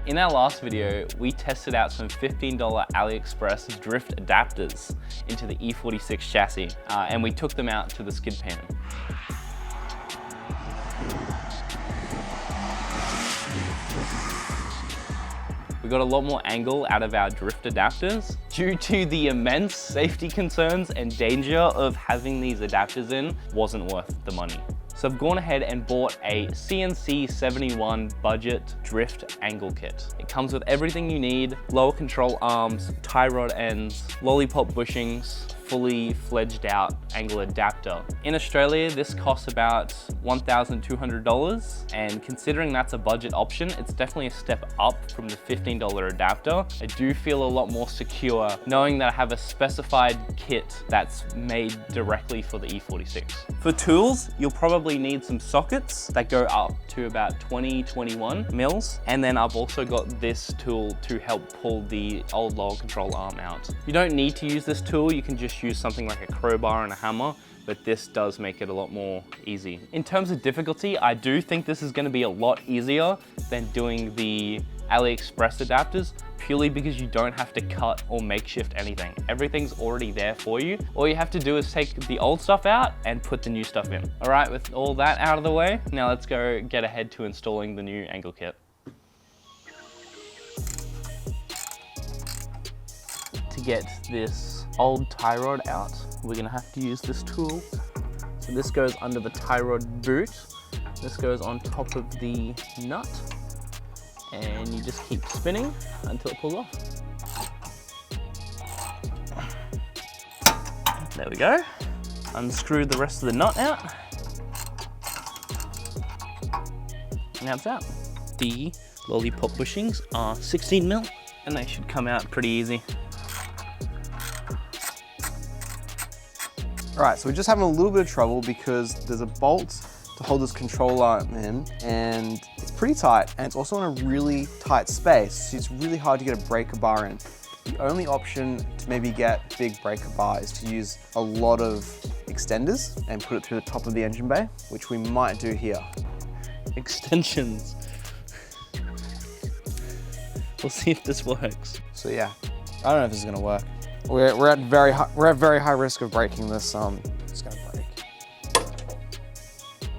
In our last video, we tested out some $15 AliExpress drift adapters into the E46 chassis, and we took them out to the skid pan. We got a lot more angle out of our drift adapters. Due to the immense safety concerns and danger of having these adapters in, wasn't worth the money. So I've gone ahead and bought a CNC 71 budget drift angle kit. It comes with everything you need: lower control arms, tie rod ends, lollipop bushings, fully fledged out angle adapter. In Australia, this costs about $1,200, and considering that's a budget option, it's definitely a step up from the $15 adapter. I do feel a lot more secure knowing that I have a specified kit that's made directly for the E46. For tools, you'll probably need some sockets that go up to about 20-21 mils, and then I've also got this tool to help pull the old lower control arm out. You don't need to use this tool, you can just use something like a crowbar and a hammer, but this does make it a lot more easy. In terms of difficulty, I do think this is going to be a lot easier than doing the AliExpress adapters, purely because you don't have to cut or makeshift anything. Everything's already there for you. All you have to do is take the old stuff out and put the new stuff in. All right, with all that out of the way, now let's go get ahead to installing the new angle kit. To get this old tie rod out, we're gonna have to use this tool. So this goes under the tie rod boot. This goes on top of the nut, and you just keep spinning until it pulls off. There we go. Unscrew the rest of the nut out. Now it's out. The lollipop bushings are 16 mil, and they should come out pretty easy. All right, so we're just having a little bit of trouble because there's a bolt to hold this control arm in, and it's pretty tight, and it's also in a really tight space, so it's really hard to get a breaker bar in. The only option to maybe get a big breaker bar is to use a lot of extenders and put it through the top of the engine bay, which we might do here. Extensions. We'll see if this works. So yeah, I don't know if this is gonna work. We're at very high risk of breaking this. It's gonna break.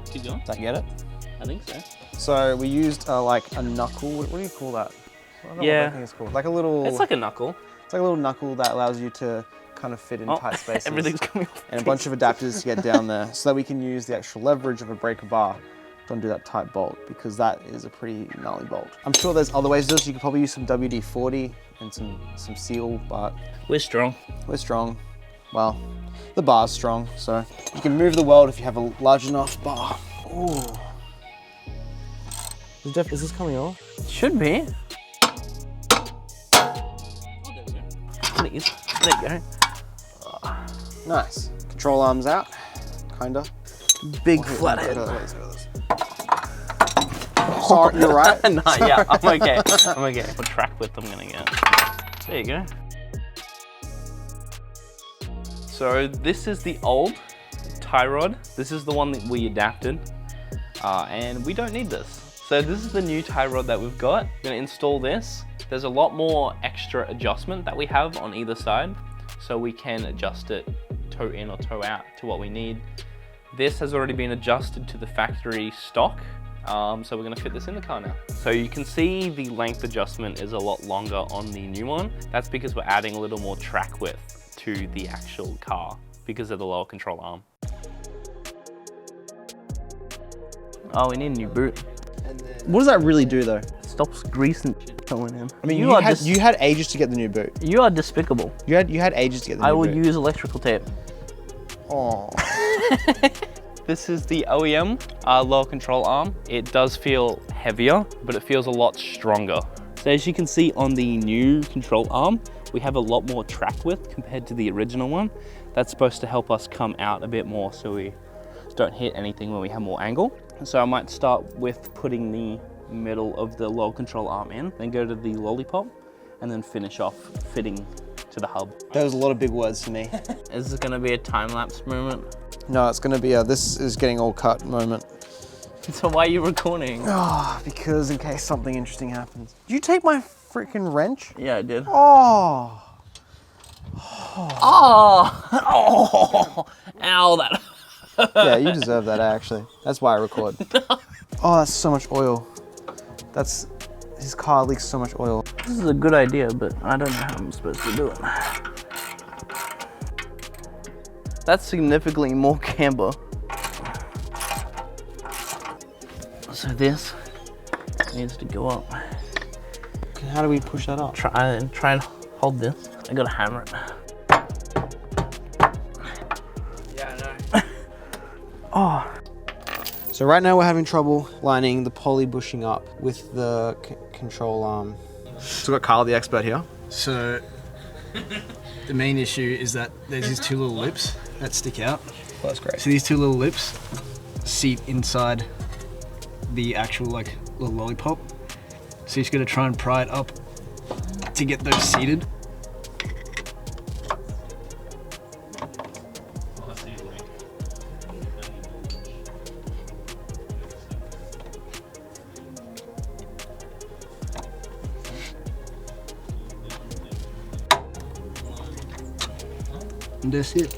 Keep going. Did I get it? I think so. So we used like a knuckle. What do you call that? I don't know what I think it's called. Like a little. It's like a knuckle. It's like a little knuckle that allows you to kind of fit in tight spaces. Everything's coming off. And a bunch of adapters to get down there, so that we can use the actual leverage of a breaker bar to undo that tight bolt, because that is a pretty gnarly bolt. I'm sure there's other ways to do this. You could probably use some WD-40 and some seal, but we're strong. We're strong. Well, the bar's strong, so you can move the weld if you have a large enough bar. Ooh. Is this coming off? Should be. Please. There you go. Nice. Control arms out, kinda. Big flathead. Sorry, you're right. No, yeah, I'm okay. I'm okay. What track width I'm gonna get. There you go. So this is the old tie rod. This is the one that we adapted, and we don't need this. So this is the new tie rod that we've got. We're gonna install this. There's a lot more extra adjustment that we have on either side, so we can adjust it toe in or toe out to what we need. This has already been adjusted to the factory stock, so we're gonna fit this in the car now. So you can see the length adjustment is a lot longer on the new one. That's because we're adding a little more track width to the actual car because of the lower control arm. Oh, we need a new boot. What does that really do though? Stops grease and going in. I mean, you had ages to get the new boot. You are despicable. You had ages to get the new boot. I will use electrical tape. Oh. This is the OEM lower control arm. It does feel heavier, but it feels a lot stronger. So as you can see on the new control arm, we have a lot more track width compared to the original one. That's supposed to help us come out a bit more so we don't hit anything when we have more angle. So I might start with putting the middle of the lower control arm in, then go to the lollipop, and then finish off fitting to the hub. That was a lot of big words to me. Is this gonna be a time-lapse moment? No, it's gonna be a this is getting all cut moment. So why are you recording? Oh, because in case something interesting happens. Did you take my freaking wrench? Yeah, I did. Oh. Oh, ow, that. Yeah, you deserve that actually. That's why I record. Oh, that's so much oil. His car leaks so much oil. This is a good idea, but I don't know how I'm supposed to do it. That's significantly more camber. So this needs to go up. How do we push that up? Try and hold this. I gotta hammer it. Yeah, I know. Oh. So right now we're having trouble lining the poly bushing up with the control arm. So we've got Carl, the expert here. So the main issue is that there's these two little lips that stick out. Well, that's great. So these two little lips seat inside the actual like little lollipop. So you're just gonna try and pry it up to get those seated. And that's it.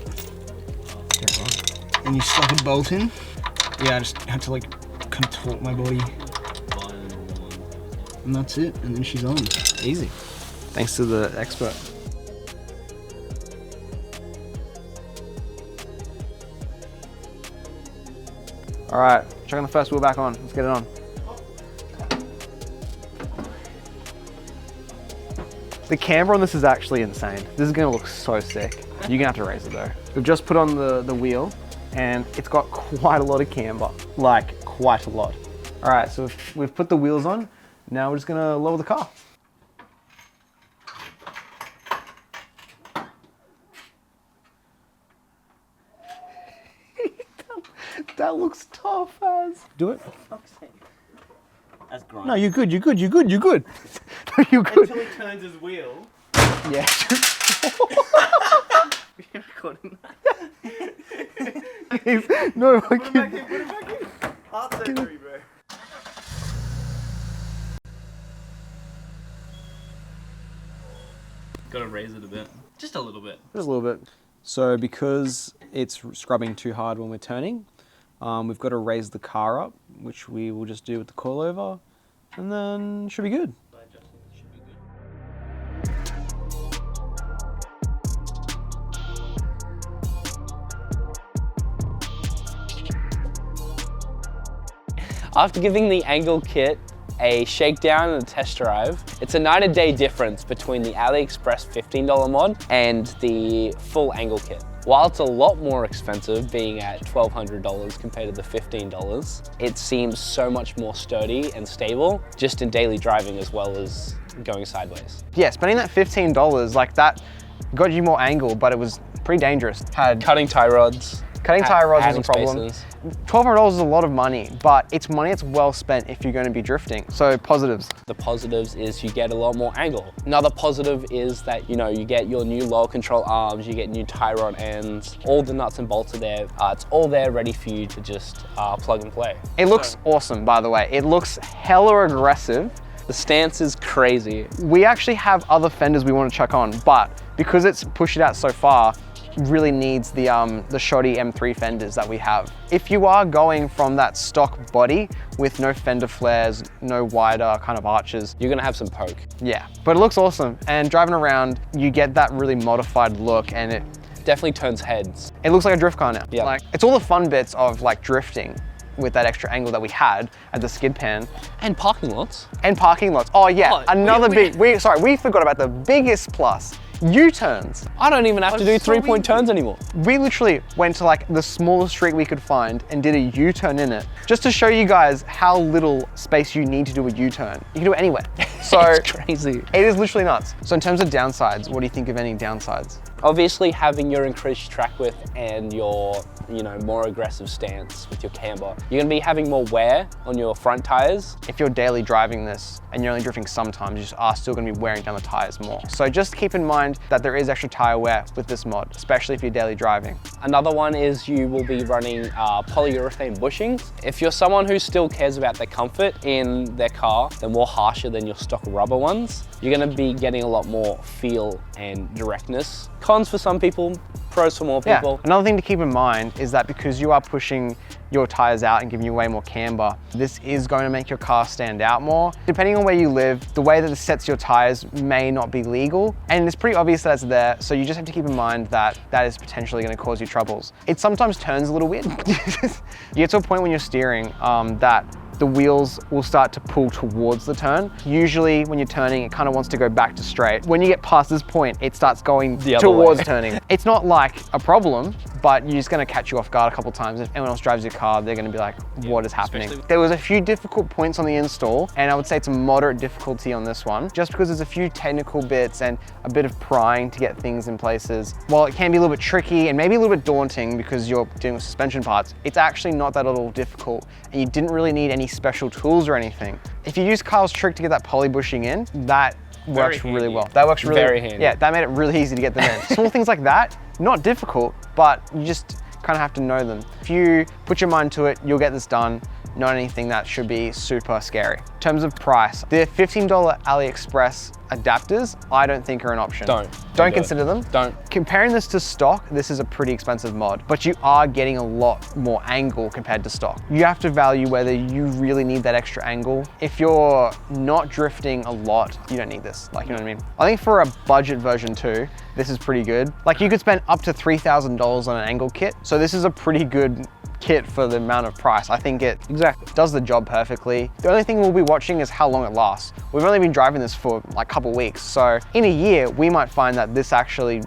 And you slap a bolt in. Yeah, I just had to like contort my body. And that's it, and then she's on. Easy. Thanks to the expert. All right, chucking the first wheel back on. Let's get it on. The camber on this is actually insane. This is gonna look so sick. You're gonna have to raise it though. We've just put on the wheel and it's got quite a lot of camber, like quite a lot. All right, so we've put the wheels on. Now we're just gonna lower the car. That looks tough as. Do it. That's grind. No, you're good, you're good, you're good, you're good. No, you're good. Until he turns his wheel. Yeah. You're recording No, I Put it back can't. in, put it back in. Heart surgery, bro. Gotta raise it a bit. Just a little bit. Just a little bit. So because it's scrubbing too hard when we're turning, we've got to raise the car up, which we will just do with the coilover, and then should be good. After giving the Angle kit a shakedown and a test drive, it's a night and day difference between the AliExpress $15 mod and the full Angle kit. While it's a lot more expensive, being at $1,200 compared to the $15, it seems so much more sturdy and stable, just in daily driving as well as going sideways. Yeah, spending that $15, like that got you more angle, but it was pretty dangerous. Cutting tie rods. Cutting tie rods is a adding problem. spaces. $1,200 is a lot of money, but it's money that's well spent if you're going to be drifting. So positives. The positives is you get a lot more angle. Another positive is that, you know, you get your new lower control arms, you get new tie rod ends, all the nuts and bolts are there. It's all there ready for you to just plug and play. It looks awesome, by the way. It looks hella aggressive. The stance is crazy. We actually have other fenders we want to chuck on, but because it's pushed it out so far, really needs the shoddy M3 fenders that we have. If you are going from that stock body with no fender flares, no wider kind of arches, You're gonna have some poke. yeah, but it looks awesome. And driving around, you get that really modified look, and it Definitely turns heads. looks like a drift car now. Yeah. Like, it's all the fun bits of like drifting with that extra angle that we had at the skid pan. And parking lots. And parking lots. Oh yeah, Oh, another we- we forgot about the biggest plus. U-turns. I don't even have to do so 3-point easy. turns anymore. We literally went to like the smallest street we could find and did a U-turn in it, just to show you guys how little space you need to do a U-turn. You can do it anywhere. So It's crazy. it is literally nuts. So in terms of downsides, what do you think of any downsides? Obviously, having your increased track width and your, more aggressive stance with your camber, you're gonna be having more wear on your front tires. If you're daily driving this and you're only drifting sometimes, you are still gonna be wearing down the tires more. So just keep in mind that there is extra tire wear with this mod, especially if you're daily driving. Another one is you will be running polyurethane bushings. If you're someone who still cares about their comfort in their car, they're more harsher than your stock rubber ones. You're gonna be getting a lot more feel and directness. Cons for some people, pros for more people. Yeah. Another thing to keep in mind is that because you are pushing your tires out and giving you way more camber, this is going to make your car stand out more. Depending on where you live, the way that it sets your tires may not be legal, and it's pretty obvious that it's there, so you just have to keep in mind that that is potentially going to cause you troubles. It sometimes turns a little weird. You get to a point when you're steering that the wheels will start to pull towards the turn. Usually when you're turning, it kind of wants to go back to straight. When you get past this point, it starts going towards turning. It's not like a problem, but you're just gonna catch you off guard a couple times. If anyone else drives your car, they're gonna be like, what is happening? There was a few difficult points on the install, and I would say it's a moderate difficulty on this one, just because there's a few technical bits and a bit of prying to get things in places. While it can be a little bit tricky and maybe a little bit daunting because you're dealing with suspension parts, it's actually not that at all difficult, and you didn't really need any special tools or anything. If you use Kyle's trick to get that poly bushing in, that works really well. That works really very handy. Yeah, that made it really easy to get them in. Small things like that, not difficult, but you just kind of have to know them. If you put your mind to it, you'll get this done. Not anything that should be super scary. In terms of price, the $15 AliExpress adapters, I don't think are an option. Don't consider them. Don't. Comparing this to stock, this is a pretty expensive mod, but you are getting a lot more angle compared to stock. You have to value whether you really need that extra angle. If you're not drifting a lot, you don't need this, you know what I mean? I think for a budget version 2, this is pretty good. You could spend up to $3,000 on an angle kit, so this is a pretty good kit for the amount of price. I think it does the job perfectly. The only thing we'll be watching is how long it lasts. We've only been driving this for a couple weeks, so in a year we might find that this actually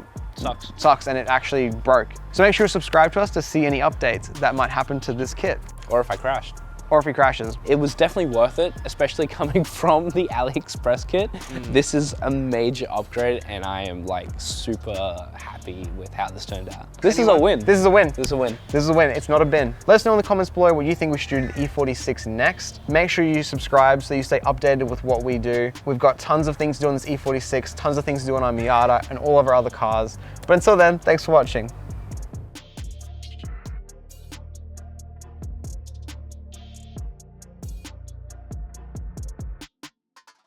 sucks and it actually broke. So make sure to subscribe to us to see any updates that might happen to this kit. Or if I crashed. Or if he crashes. It was definitely worth it, especially coming from the AliExpress kit. This is a major upgrade, and I am super happy with how this turned out. This is a win. This is a win. This is a win. This is a win. It's not a bin. Let us know in the comments below what you think we should do to the E46 next. Make sure you subscribe so you stay updated with what we do. We've got tons of things to do on this E46, tons of things to do on our Miata and all of our other cars. But until then, thanks for watching.